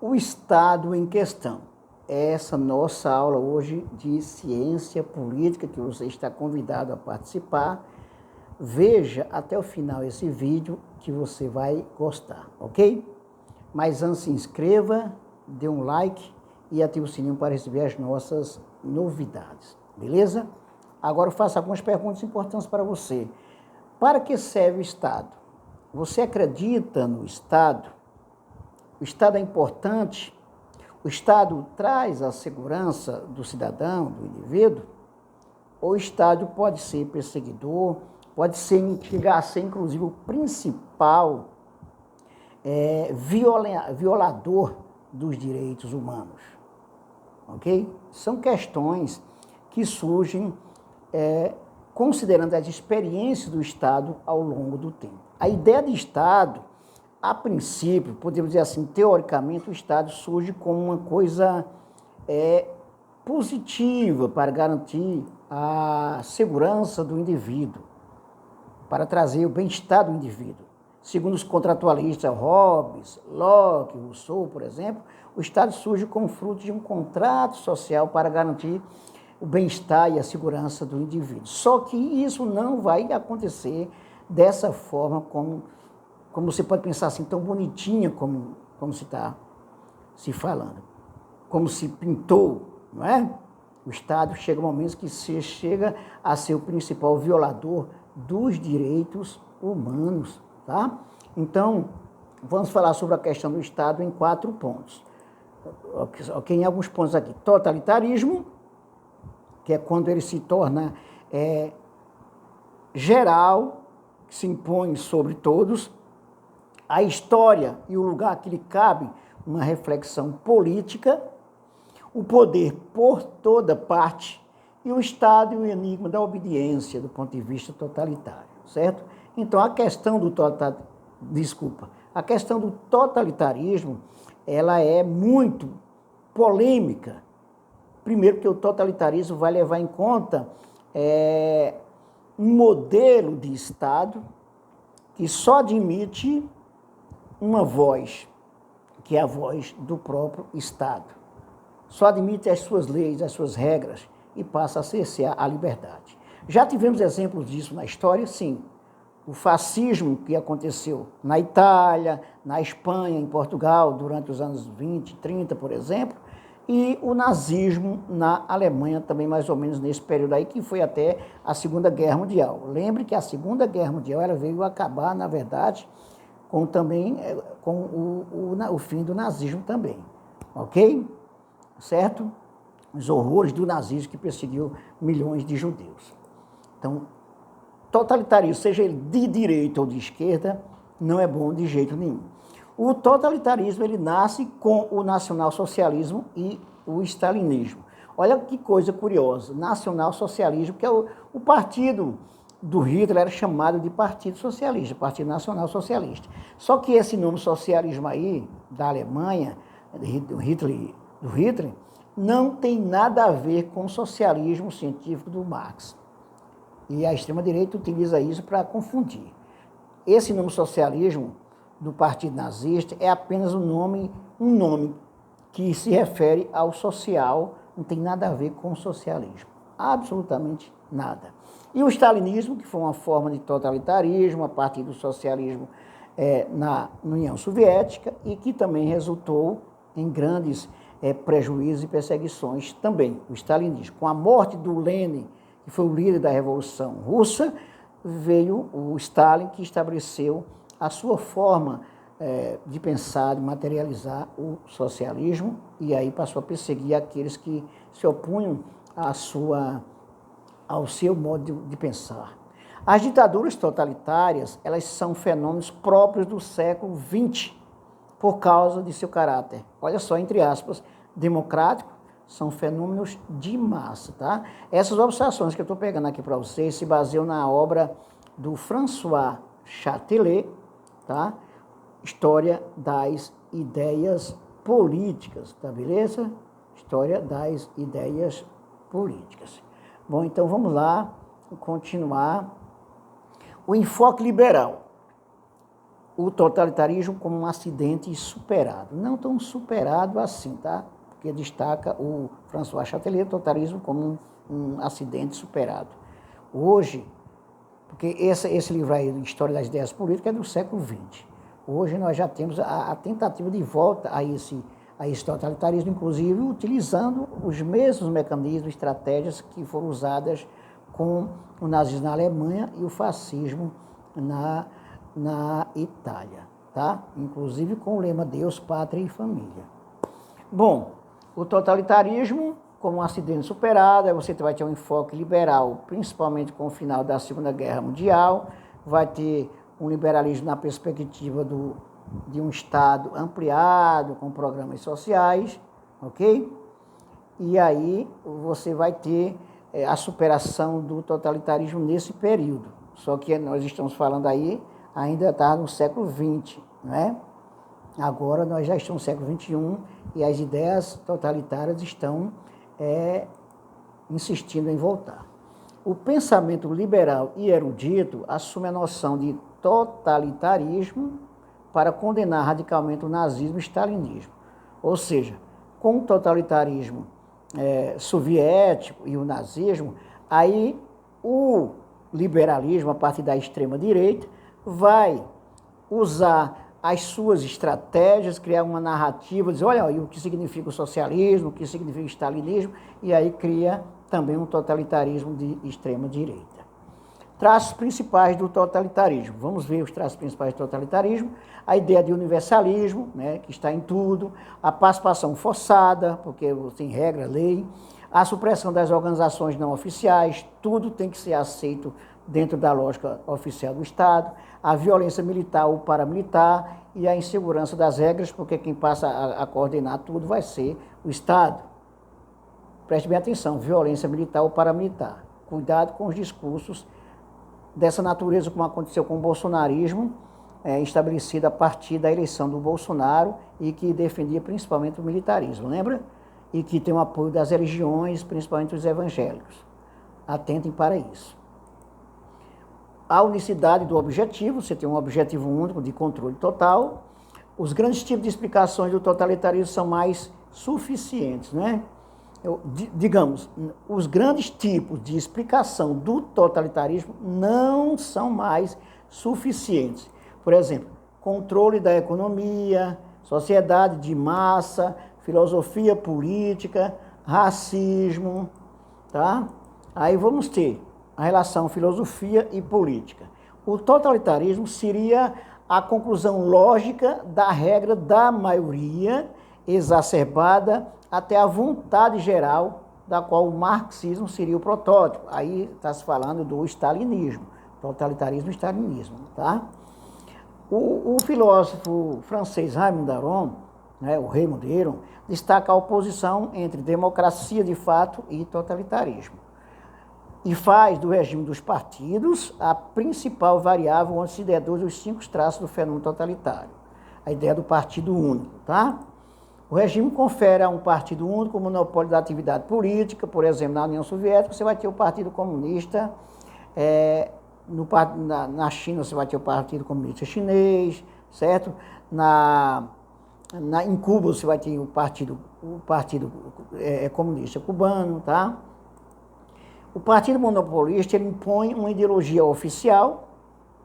o Estado em questão. Essa nossa aula hoje de ciência política, que você está convidado a participar. Veja até o final esse vídeo que você vai gostar, ok? Mas antes se inscreva, dê um like e ative o sininho para receber as nossas novidades, beleza? Agora eu faço algumas perguntas importantes para você. Para que serve o Estado? Você acredita no Estado? O Estado é importante? O Estado traz a segurança do cidadão, do indivíduo? Ou o Estado pode ser perseguidor, pode chegar a ser, inclusive, o principal violador dos direitos humanos? Ok? São questões que surgem considerando as experiências do Estado ao longo do tempo. A ideia de Estado, a princípio, podemos dizer assim, teoricamente, o Estado surge como uma coisa positiva para garantir a segurança do indivíduo, para trazer o bem-estar do indivíduo. Segundo os contratualistas Hobbes, Locke, Rousseau, por exemplo, o Estado surge como fruto de um contrato social para garantir o bem-estar e a segurança do indivíduo. Só que isso não vai acontecer dessa forma como você pode pensar assim, tão bonitinha como se está se falando, como se pintou, não é? O Estado chega um momento que chega a ser o principal violador dos direitos humanos, tá? Então, vamos falar sobre a questão do Estado em 4 pontos. Ok, em alguns pontos aqui. Totalitarismo, que é quando ele se torna geral, que se impõe sobre todos. A história e o lugar que lhe cabe uma reflexão política. O poder por toda parte e o Estado e o enigma da obediência do ponto de vista totalitário, certo? Então, a questão do totalitarismo, ela é muito polêmica. Primeiro, que o totalitarismo vai levar em conta um modelo de Estado que só admite uma voz, que é a voz do próprio Estado. Só admite as suas leis, as suas regras e passa a cercear a liberdade. Já tivemos exemplos disso na história, sim. O fascismo que aconteceu na Itália, na Espanha, em Portugal, durante os anos 20, 30, por exemplo, e o nazismo na Alemanha também, mais ou menos nesse período aí, que foi até a Segunda Guerra Mundial. Lembre que a Segunda Guerra Mundial ela veio acabar, na verdade, com o fim do nazismo também, ok? Certo? Os horrores do nazismo que perseguiu milhões de judeus. Então, totalitarismo, seja ele de direita ou de esquerda, não é bom de jeito nenhum. O totalitarismo, ele nasce com o nacionalsocialismo e o stalinismo. Olha que coisa curiosa, nacionalsocialismo, que é o partido do Hitler era chamado de Partido Socialista, Partido Nacional Socialista. Só que esse nome socialismo aí, da Alemanha, do Hitler, não tem nada a ver com o socialismo científico do Marx. E a extrema-direita utiliza isso para confundir. Esse nome socialismo do Partido Nazista é apenas um nome que se refere ao social, não tem nada a ver com o socialismo. Absolutamente nada. E o stalinismo, que foi uma forma de totalitarismo a partir do socialismo na União Soviética e que também resultou em grandes prejuízos e perseguições também, o stalinismo. Com a morte do Lenin, que foi o líder da Revolução Russa, veio o Stalin, que estabeleceu a sua forma de pensar, de materializar o socialismo, e aí passou a perseguir aqueles que se opunham ao seu modo de pensar. As ditaduras totalitárias, elas são fenômenos próprios do século XX, por causa de seu caráter. Olha só, entre aspas, democrático, são fenômenos de massa, tá? Essas observações que eu estou pegando aqui para vocês se baseiam na obra do François Châtelet, tá? História das ideias políticas, tá beleza? História das ideias políticas. Bom, então vamos lá, continuar. O enfoque liberal. o totalitarismo como um acidente superado. Não tão superado assim, tá? Porque destaca o François Chatelet, o totalitarismo como um acidente superado. Hoje, porque esse livro aí, História das Ideias Políticas, é do século XX. Hoje nós já temos a tentativa de volta a esse totalitarismo, inclusive utilizando os mesmos mecanismos, estratégias que foram usadas com o nazismo na Alemanha e o fascismo na Itália, tá? Inclusive com o lema Deus, Pátria e Família. Bom, o totalitarismo, como um acidente superado, aí você vai ter um enfoque liberal, principalmente com o final da Segunda Guerra Mundial, vai ter um liberalismo na perspectiva de um Estado ampliado, com programas sociais, ok? E aí você vai ter a superação do totalitarismo nesse período. Só que nós estamos falando aí, ainda está no século XX, né? Agora nós já estamos no século XXI e as ideias totalitárias estão insistindo em voltar. O pensamento liberal e erudito assume a noção de totalitarismo para condenar radicalmente o nazismo e o stalinismo. Ou seja, com o totalitarismo soviético e o nazismo, aí o liberalismo, a partir da extrema-direita, vai usar as suas estratégias, criar uma narrativa, dizer, olha, o que significa o socialismo, o que significa o stalinismo, e aí cria também um totalitarismo de extrema-direita. Traços principais do totalitarismo. Vamos ver os traços principais do totalitarismo. A ideia de universalismo, né, que está em tudo. A participação forçada, porque tem regra, lei. A supressão das organizações não oficiais. Tudo tem que ser aceito dentro da lógica oficial do Estado. A violência militar ou paramilitar e a insegurança das regras, porque quem passa a coordenar tudo vai ser o Estado. Preste bem atenção, violência militar ou paramilitar. Cuidado com os discursos dessa natureza, como aconteceu com o bolsonarismo, estabelecido a partir da eleição do Bolsonaro e que defendia principalmente o militarismo, lembra? E que tem o apoio das religiões, principalmente os evangélicos. Atentem para isso. A unicidade do objetivo, você tem um objetivo único de controle total. Os grandes tipos de explicações do totalitarismo são mais suficientes, né? Digamos, os grandes tipos de explicação do totalitarismo não são mais suficientes. Por exemplo, controle da economia, sociedade de massa, filosofia política, racismo, tá? Aí vamos ter a relação filosofia e política. O totalitarismo seria a conclusão lógica da regra da maioria, exacerbada até a vontade geral, da qual o marxismo seria o protótipo. Aí está se falando do stalinismo, totalitarismo e stalinismo, tá? O filósofo francês Raymond Aron, né, o Raymond Aron, destaca a oposição entre democracia de fato e totalitarismo. E faz do regime dos partidos a principal variável onde se deduz os 5 traços do fenômeno totalitário. A ideia do partido único, tá? O regime confere a um partido único o monopólio da atividade política. Por exemplo, na União Soviética você vai ter o Partido Comunista, na China você vai ter o Partido Comunista Chinês, certo? Em Cuba você vai ter o Partido Comunista Cubano, tá? O partido monopolista ele impõe uma ideologia oficial,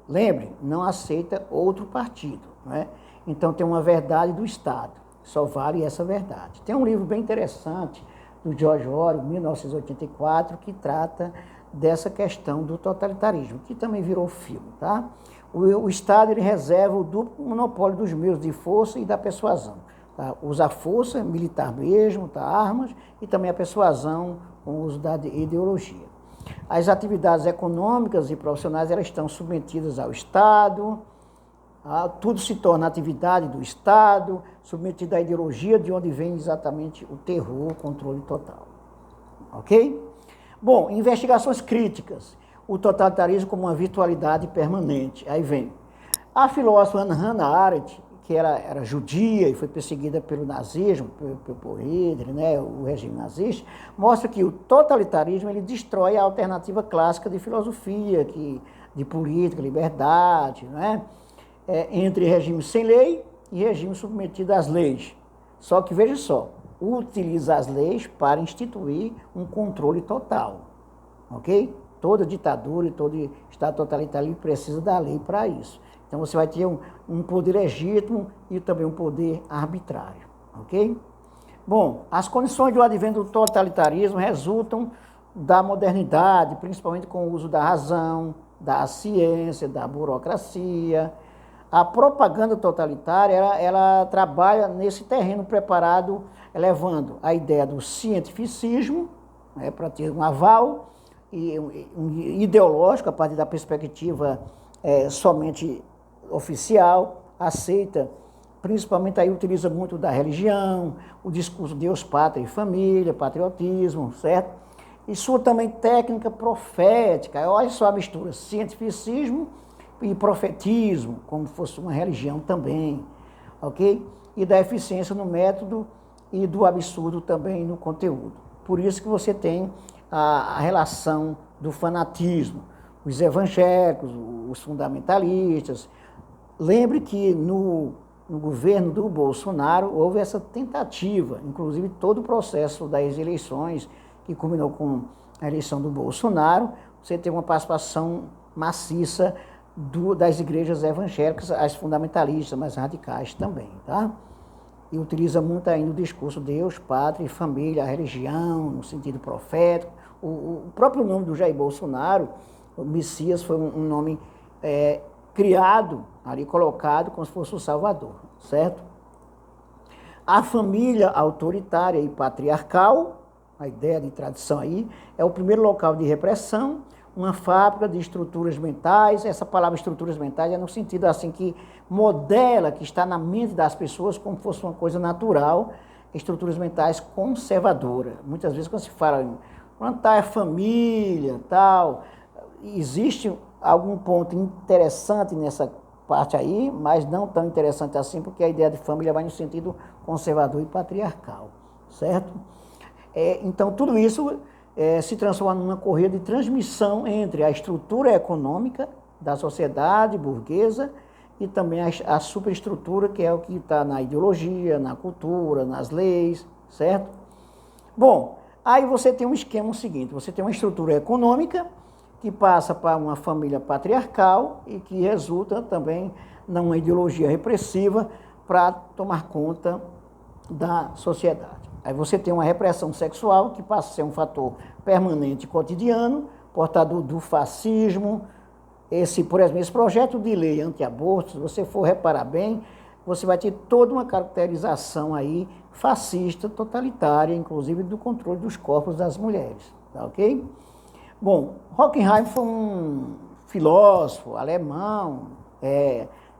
lembre, não aceita outro partido, né? Então tem uma verdade do Estado, só vale essa verdade. Tem um livro bem interessante do George Orwell, 1984, que trata dessa questão do totalitarismo, que também virou filme, tá? O Estado ele reserva o duplo monopólio dos meios de força e da persuasão. Tá? Usa a força militar mesmo, tá? Armas, e também a persuasão com o uso da ideologia. As atividades econômicas e profissionais elas estão submetidas ao Estado, tudo se torna atividade do Estado, submetido à ideologia de onde vem exatamente o terror, o controle total. Ok? Bom, investigações críticas. O totalitarismo como uma virtualidade permanente. Aí vem a filósofa Hannah Arendt, que era judia e foi perseguida pelo nazismo, por Hitler, né, o regime nazista, mostra que o totalitarismo ele destrói a alternativa clássica de filosofia, de política, liberdade, né? entre regime sem lei e regime submetido às leis. Só que, veja só, utiliza as leis para instituir um controle total, ok? Toda ditadura e todo Estado totalitário precisa da lei para isso. Então, você vai ter um poder legítimo e também um poder arbitrário, ok? Bom, as condições do advento do totalitarismo resultam da modernidade, principalmente com o uso da razão, da ciência, da burocracia. A propaganda totalitária, ela trabalha nesse terreno preparado, elevando a ideia do cientificismo, né, para ter um aval ideológico a partir da perspectiva somente oficial, aceita, principalmente aí utiliza muito da religião, o discurso Deus, pátria e família, patriotismo, certo? E sua também técnica profética, olha só a mistura, cientificismo e profetismo, como fosse uma religião também, ok? E da eficiência no método e do absurdo também no conteúdo. Por isso que você tem a relação do fanatismo, os evangélicos, os fundamentalistas. Lembre que no governo do Bolsonaro houve essa tentativa, inclusive todo o processo das eleições, que culminou com a eleição do Bolsonaro, você tem uma participação maciça das igrejas evangélicas, as fundamentalistas, mais radicais também, tá? E utiliza muito ainda o discurso Deus, pátria e família, a religião, no sentido profético. O próprio nome do Jair Bolsonaro, o Messias, foi um nome criado, ali colocado como se fosse o Salvador, certo? A família autoritária e patriarcal, a ideia de tradição aí, é o primeiro local de repressão, uma fábrica de estruturas mentais. Essa palavra estruturas mentais é no sentido assim que modela, que está na mente das pessoas como se fosse uma coisa natural, estruturas mentais conservadoras. Muitas vezes quando se fala em plantar a família, tal, existe algum ponto interessante nessa parte aí, mas não tão interessante assim, porque a ideia de família vai no sentido conservador e patriarcal, certo? Então, tudo isso se transforma numa correia de transmissão entre a estrutura econômica da sociedade burguesa e também a superestrutura, que é o que está na ideologia, na cultura, nas leis, certo? Bom, aí você tem um esquema seguinte, você tem uma estrutura econômica que passa para uma família patriarcal e que resulta também numa ideologia repressiva para tomar conta da sociedade. Aí você tem uma repressão sexual que passa a ser um fator permanente e cotidiano, portador do fascismo. Por exemplo, esse projeto de lei anti-aborto, se você for reparar bem, você vai ter toda uma caracterização aí fascista, totalitária, inclusive do controle dos corpos das mulheres, tá ok? Bom, Horkheim foi um filósofo alemão,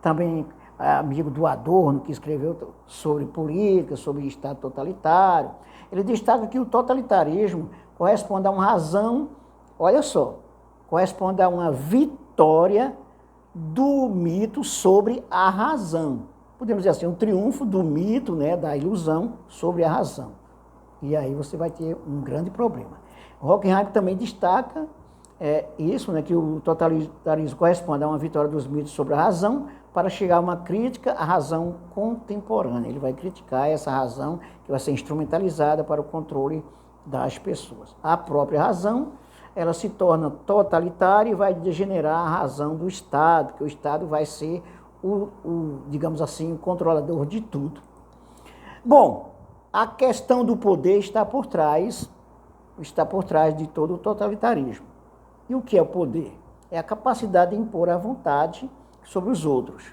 também amigo do Adorno, que escreveu sobre política, sobre Estado totalitário. Ele destaca que o totalitarismo corresponde a uma razão, olha só, corresponde a uma vitória do mito sobre a razão. Podemos dizer assim, um triunfo do mito, né, da ilusão sobre a razão. E aí você vai ter um grande problema. Horkheim também destaca isso, né, que o totalitarismo corresponde a uma vitória dos mitos sobre a razão, para chegar a uma crítica à razão contemporânea. Ele vai criticar essa razão que vai ser instrumentalizada para o controle das pessoas. A própria razão, ela se torna totalitária e vai degenerar a razão do Estado, que o Estado vai ser digamos assim, o controlador de tudo. Bom, a questão do poder está por trás de todo o totalitarismo. E o que é o poder? É a capacidade de impor a vontade sobre os outros,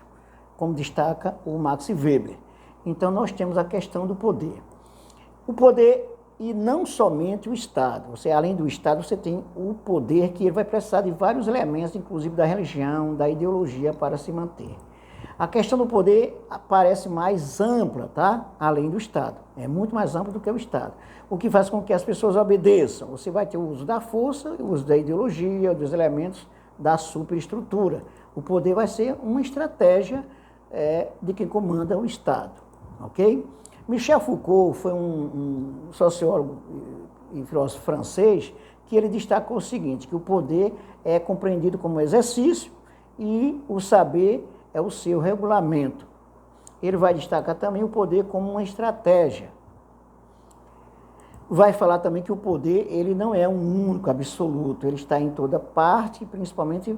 como destaca o Max Weber. Então, nós temos a questão do poder. O poder, e não somente o Estado. Além do Estado, você tem o poder, que ele vai precisar de vários elementos, inclusive da religião, da ideologia, para se manter. A questão do poder parece mais ampla, tá? Além do Estado. É muito mais ampla do que o Estado. O que faz com que as pessoas obedeçam. Você vai ter o uso da força, o uso da ideologia, dos elementos da superestrutura. O poder vai ser uma estratégia de quem comanda o Estado, ok? Michel Foucault foi um sociólogo e filósofo francês que ele destacou o seguinte, que o poder é compreendido como exercício e o saber é é o seu regulamento. Ele vai destacar também o poder como uma estratégia. Vai falar também que o poder, ele não é um único, absoluto, ele está em toda parte, principalmente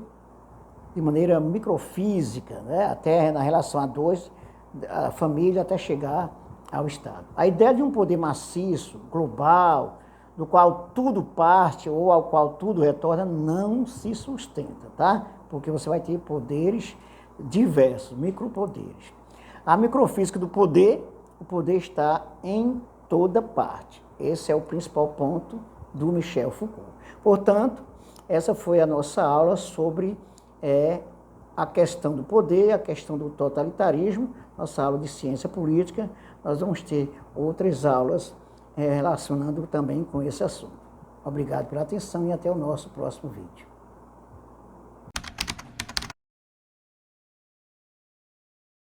de maneira microfísica, né? Até na relação a dois, a família, até chegar ao Estado. A ideia de um poder maciço, global, do qual tudo parte ou ao qual tudo retorna, não se sustenta, tá? Porque você vai ter poderes diversos, micropoderes. A microfísica do poder, o poder está em toda parte. Esse é o principal ponto do Michel Foucault. Portanto, essa foi a nossa aula sobre a questão do poder, a questão do totalitarismo, nossa aula de ciência política. Nós vamos ter outras aulas relacionando também com esse assunto. Obrigado pela atenção e até o nosso próximo vídeo.